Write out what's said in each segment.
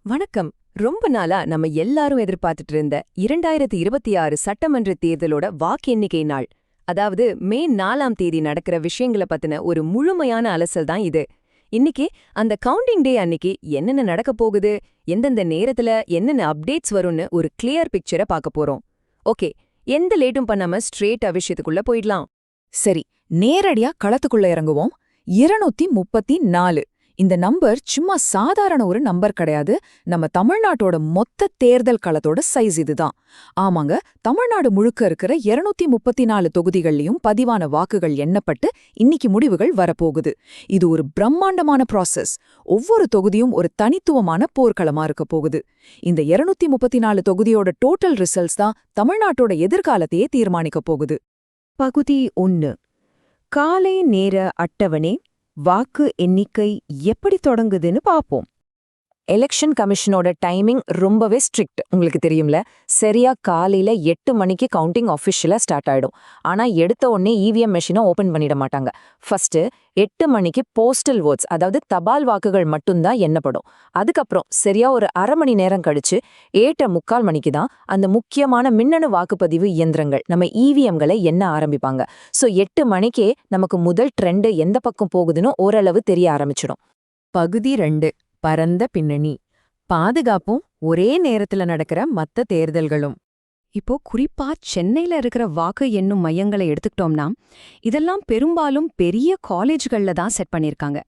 வணக்கம். ரொம்ப நாளா நம்ம எல்லாரும் எதிர்பார்த்துட்டு இருந்த 2026 சட்டமன்ற தேர்தலோட வாக்கு எண்ணிக்கை நாள், அதாவது மே 4ஆம் தேதி நடக்கிற விஷயங்கள பத்தின ஒரு முழுமையான அலசல் தான் இது. இன்னைக்கு அந்த கவுண்டிங் டே அன்னைக்கு என்னென்ன நடக்க போகுது, எந்தெந்த நேரத்துல என்னென்ன அப்டேட்ஸ் வரும்னு ஒரு கிளியர் பிக்சரை பார்க்க போறோம். ஓகே, எந்த லேட்டும் பண்ணாம ஸ்ட்ரெயிட்டா விஷயத்துக்குள்ள போயிடலாம். சரி, நேரடியா களத்துக்குள்ள இறங்குவோம். 234 இந்த நம்பர் சும்மா சாதாரண ஒரு நம்பர் கிடையாது. நம்ம தமிழ்நாட்டோட மொத்த தேர்தல் களத்தோட சைஸ் இதுதான். ஆமாங்க, தமிழ்நாடு முழுக்க இருக்கிற 234 தொகுதிகள்லயும் பதிவான வாக்குகள் எண்ணப்பட்டு இன்னைக்கு முடிவுகள் வரப்போகுது. இது ஒரு பிரம்மாண்டமான ப்ராசஸ். ஒவ்வொரு தொகுதியும் ஒரு தனித்துவமான போர்க்களமா இருக்க போகுது. இந்த 234 தொகுதியோட டோட்டல் ரிசல்ட்ஸ் தான் தமிழ்நாட்டோட எதிர்காலத்தையே தீர்மானிக்க போகுது. பகுதி 1. காலை நேர அட்டவணை. வாக்கு எண்ணிக்கை எப்படி தொடங்குதுன்னு பாப்போம். எலெக்ஷன் கமிஷனோட டைமிங் ரொம்பவே ஸ்ட்ரிக்ட், உங்களுக்கு தெரியும்ல. சரியா காலையில 8 மணிக்கு கவுண்டிங் ஆஃபிஷியலா ஸ்டார்ட் ஆயிடும். ஆனா எடுத்த உடனே இவிஎம் மெஷினை ஓபன் பண்ணிட மாட்டாங்க. ஃபர்ஸ்ட் 8 மணிக்கு போஸ்டல் ஓட்ஸ், அதாவது தபால் வாக்குகள் மட்டும்தான் எண்ணப்படும். அதுக்கப்புறம் சரியா ஒரு அரை மணி நேரம் கழிச்சு 8:45 மணிக்கு தான் அந்த முக்கியமான மின்னணு வாக்குப்பதிவு இயந்திரங்கள், நம்ம இவிஎம்களை எண்ண ஆரம்பிப்பாங்க. ஸோ 8 மணிக்கே நமக்கு முதல் ட்ரெண்டு எந்த பக்கம் போகுதுன்னு ஓரளவு தெரிய ஆரம்பிச்சிடும். பகுதி 2. பரந்த பின்னணி. பாதுகாப்பும் ஒரே நேரத்துல நடக்கிற மத்த தேர்தல்களும். இப்போ குறிப்பா சென்னையில இருக்கிற வாக்கு எண்ணும் மையங்களை எடுத்துக்கிட்டோம்னா, இதெல்லாம் பெரும்பாலும் பெரிய காலேஜ்கள்ல தான் செட் பண்ணிருக்காங்க.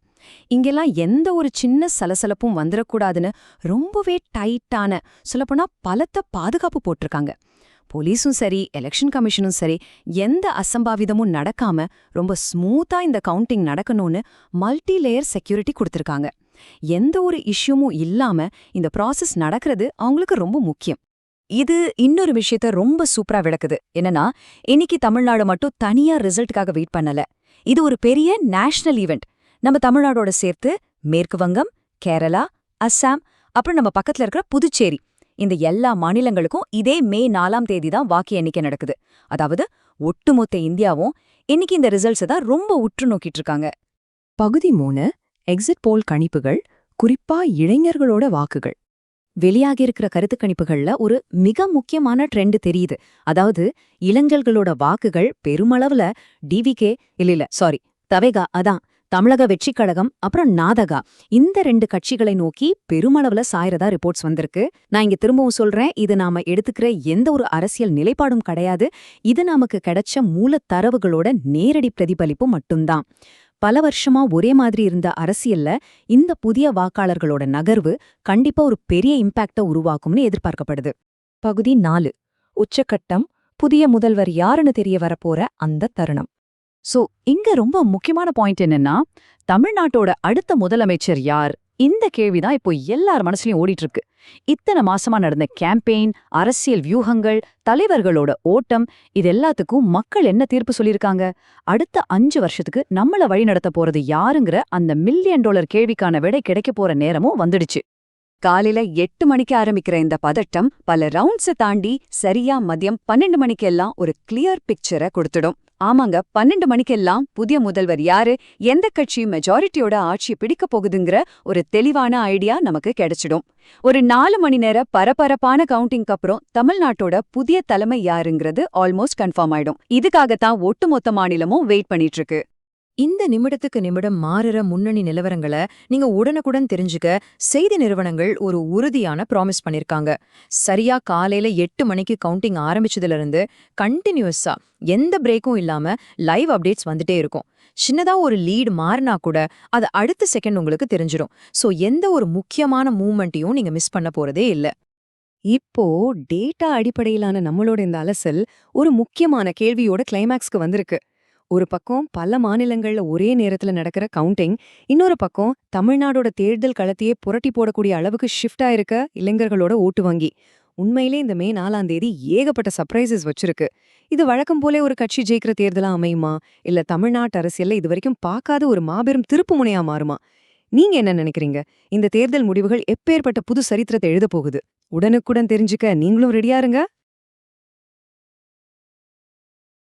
இங்கெல்லாம் எந்த ஒரு சின்ன சலசலப்பும் வந்துடக்கூடாதுன்னு ரொம்பவே டைட்டான, சொல்லப்போனா பலத்த பாதுகாப்பு போட்டிருக்காங்க. போலீஸும் சரி, எலெக்ஷன் கமிஷனும் சரி, எந்த அசம்பாவிதமும் நடக்காம ரொம்ப ஸ்மூத்தா இந்த கவுண்டிங் நடக்கணும்னு மல்டி லேயர் செக்யூரிட்டி கொடுத்திருக்காங்க. எந்த ஒரு இஷ்யூமும் இல்லாம இந்த ப்ராசஸ் நடக்கிறது அவங்களுக்கு ரொம்ப முக்கியம். இது இன்னொரு விஷயத்த ரொம்ப சூப்பரா விளக்குது. என்னன்னா, இன்னைக்கு தமிழ்நாடு மட்டும் தனியா ரிசல்ட்டுக்காக வெயிட் பண்ணல. இது ஒரு பெரிய நேஷனல் ஈவெண்ட். நம்ம தமிழ்நாடோட சேர்த்து மேற்கு வங்கம், கேரளா, அஸ்ஸாம், அப்புறம் நம்ம பக்கத்துல இருக்கிற புதுச்சேரி, இந்த எல்லா மாநிலங்களுக்கும் இதே மே 4ஆம் தேதி தான் வாக்கு எண்ணிக்கை நடக்குது. அதாவது ஒட்டுமொத்த இந்தியாவும் இன்னைக்கு இந்த ரிசல்ட்ஸை தான் ரொம்ப உற்று நோக்கிட்டு இருக்காங்க. பகுதி 3. எக்ஸிட் போல் கணிப்புகள், குறிப்பா இளைஞர்களோட வாக்குகள். வெளியாகியிருக்கிற கருத்து கணிப்புகள்ல ஒரு மிக முக்கியமான ட்ரெண்ட் தெரியுது. அதாவது இளைஞர்களோட வாக்குகள் பெருமளவுல டிவிகே தவேகா, அதான் தமிழக வெற்றிக் கழகம், அப்புறம் நாதகா, இந்த 2 கட்சிகளை நோக்கி பெருமளவுல சாயறதா ரிப்போர்ட்ஸ் வந்திருக்கு. நான் இங்க திரும்பவும் சொல்றேன், இது நாம எடுத்துக்கிற எந்த ஒரு அரசியல் நிலைப்பாடும் கிடையாது. இது நமக்கு கிடைச்ச மூலத் தரவுகளோட நேரடி பிரதிபலிப்பு மட்டும்தான். பல வருஷமா ஒரே மாதிரி இருந்த அரசியல்ல இந்த புதிய வாக்காளர்களோட நகர்வு கண்டிப்பா ஒரு பெரிய இம்பாக்ட உருவாக்கும்னு எதிர்பார்க்கப்படுது. பகுதி 4. உச்சக்கட்டம். புதிய முதல்வர் யாருன்னு தெரிய வரப்போற அந்த தருணம். சோ இங்க ரொம்ப முக்கியமான பாயிண்ட் என்னன்னா, தமிழ்நாட்டோட அடுத்த முதலமைச்சர் யார்? இந்த கேள்விதான் இப்போ எல்லார் மனசுலயும் ஓடிட்டு இருக்கு. இத்தனை மாசமா நடந்த கேம்பெயின், அரசியல் வியூகங்கள், தலைவர்களோட ஓட்டம், இது எல்லாத்துக்கும் மக்கள் என்ன தீர்ப்பு சொல்லியிருக்காங்க? அடுத்த 5 வருஷத்துக்கு நம்மள வழி நடத்த போறது யாருங்கிற அந்த $1 மில்லியன் கேள்விக்கான விடை கிடைக்க போற நேரமும் வந்துடுச்சு. காலையில 8 மணிக்கு ஆரம்பிக்கிற இந்த பதட்டம் பல ரவுண்ட்ஸை தாண்டி சரியா மதியம் 12 மணிக்கெல்லாம் ஒரு கிளியர் பிக்சரை கொடுத்துடும். ஆமாங்க, 12 மணிக்கெல்லாம் புதிய முதல்வர் யாரு, எந்த கட்சி மெஜாரிட்டியோட ஆட்சி பிடிக்க போகுதுங்கிற ஒரு தெளிவான ஐடியா நமக்கு கிடைச்சிடும். ஒரு 4 மணி நேர பரபரப்பான கவுண்டிங்க்கு அப்புறம் தமிழ்நாட்டோட புதிய தலைமை யாருங்கிறது ஆல்மோஸ்ட் கன்ஃபார்ம் ஆயிடும். இதுக்காகத்தான் ஒட்டுமொத்த மாநிலமும் வெயிட் பண்ணிட்டு இருக்கு. இந்த நிமிடத்துக்கு நிமிடம் மாறுற முன்னணி நிலவரங்களை நீங்க உடனுக்குடன் தெரிஞ்சுக்க செய்தி நிறுவனங்கள் ஒரு உறுதியான ப்ராமிஸ் பண்ணிருக்காங்க. சரியா காலையில 8 மணிக்கு கவுண்டிங் ஆரம்பிச்சதுல இருந்து கண்டினியூஸா எந்த பிரேக்கும் இல்லாம லைவ் அப்டேட்ஸ் வந்துட்டே இருக்கும். சின்னதா ஒரு லீட் மாறினா கூட அது அடுத்த செகண்ட் உங்களுக்கு தெரிஞ்சிடும். சோ எந்த ஒரு முக்கியமான மூவ்மெண்ட்டையும் நீங்க மிஸ் பண்ண போறதே இல்ல. இப்போ டேட்டா அடிப்படையிலான நம்மளோட இந்த அலசல் ஒரு முக்கியமான கேள்வியோட கிளைமேக்ஸ்க்கு வந்திருக்கு. ஒரு பக்கம் பல மாநிலங்கள்ல ஒரே நேரத்துல நடக்கிற கவுண்டிங், இன்னொரு பக்கம் தமிழ்நாடோட தேர்தல் களத்தையே புரட்டி போடக்கூடிய அளவுக்கு ஷிஃப்ட் ஆயிருக்க இளைஞர்களோட ஓட்டு வங்கி. உண்மையிலே இந்த மே 4ஆம் தேதி ஏகப்பட்ட சர்ப்ரைசஸ் வச்சிருக்கு. இது வழக்கம் போல ஒரு கட்சி ஜெயிக்கிற தேர்தலா அமையுமா, இல்ல தமிழ்நாட்டு அரசியல்ல இது வரைக்கும் பார்க்காத ஒரு மாபெரும் திருப்பு முனையா மாறுமா? நீங்க என்ன நினைக்கிறீங்க? இந்த தேர்தல் முடிவுகள் எப்பேற்பட்ட புது சரித்திரத்தை எழுத போகுது? உடனுக்குடன் தெரிஞ்சுக்க நீங்களும் ரெடியா இருங்க.